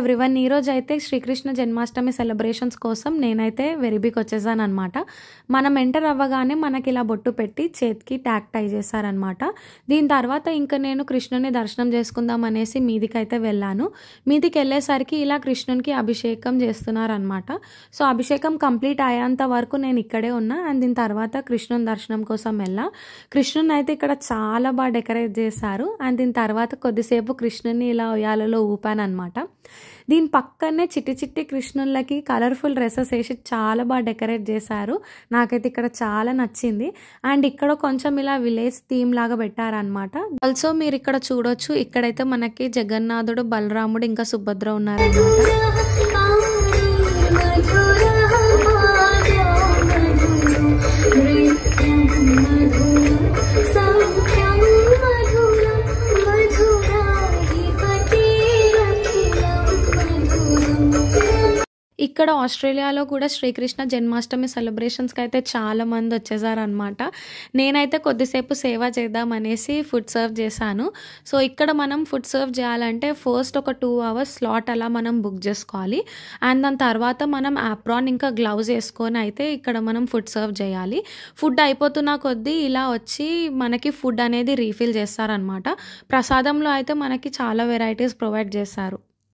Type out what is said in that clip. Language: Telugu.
ఎవ్రీవన్, ఈరోజు అయితే శ్రీకృష్ణ జన్మాష్టమి సెలబ్రేషన్స్ కోసం నేనైతే వెరిబీకి వచ్చేసాను అనమాట. మనం ఎంటర్ అవ్వగానే మనకి ఇలా బొట్టు పెట్టి చేతికి ట్యాగ్ టై చేశారనమాట. దీని తర్వాత ఇంకా నేను కృష్ణుని దర్శనం చేసుకుందాం అనేసి మీదికైతే వెళ్ళాను. మీదికి వెళ్ళేసరికి ఇలా కృష్ణునికి అభిషేకం చేస్తున్నారనమాట. సో అభిషేకం కంప్లీట్ అయ్యేంత వరకు నేను ఇక్కడే ఉన్నా. అండ్ దీని తర్వాత కృష్ణుని దర్శనం కోసం వెళ్ళా. కృష్ణుని అయితే ఇక్కడ చాలా బాగా డెకరేట్ చేశారు. అండ్ దీని తర్వాత కొద్దిసేపు కృష్ణుని ఇలా ఉయ్యాలలో ఊపాను అనమాట. దీని పక్కనే చిట్టి చిట్టి కృష్ణులకి కలర్ఫుల్ డ్రెస్సెస్ వేసి చాలా బాగా డెకరేట్ చేశారు. నాకైతే ఇక్కడ చాలా నచ్చింది. అండ్ ఇక్కడ కొంచెం ఇలా విలేజ్ థీమ్ లాగా పెట్టారనమాట. ఆల్సో మీరు ఇక్కడ చూడొచ్చు, ఇక్కడైతే మనకి జగన్నాథుడు, బలరాముడు ఇంకా సుభద్ర ఉన్నారనమాట. ఇక్కడ ఆస్ట్రేలియాలో కూడా శ్రీకృష్ణ జన్మాష్టమి సెలబ్రేషన్స్కి అయితే చాలా మంది వచ్చేసారనమాట. నేనైతే కొద్దిసేపు సేవ చేద్దాం అనేసి ఫుడ్ సర్వ్ చేశాను. సో ఇక్కడ మనం ఫుడ్ సర్వ్ చేయాలంటే ఫస్ట్ ఒక 2 hours స్లాట్ అలా మనం బుక్ చేసుకోవాలి. అండ్ దాని తర్వాత మనం యాప్రాన్ ఇంకా గ్లౌజ్ వేసుకొని అయితే ఇక్కడ మనం ఫుడ్ సర్వ్ చేయాలి. ఫుడ్ అయిపోతున్న కొద్దీ ఇలా వచ్చి మనకి ఫుడ్ అనేది రీఫిల్ చేస్తారనమాట. ప్రసాదంలో అయితే మనకి చాలా వెరైటీస్ ప్రొవైడ్ చేస్తారు.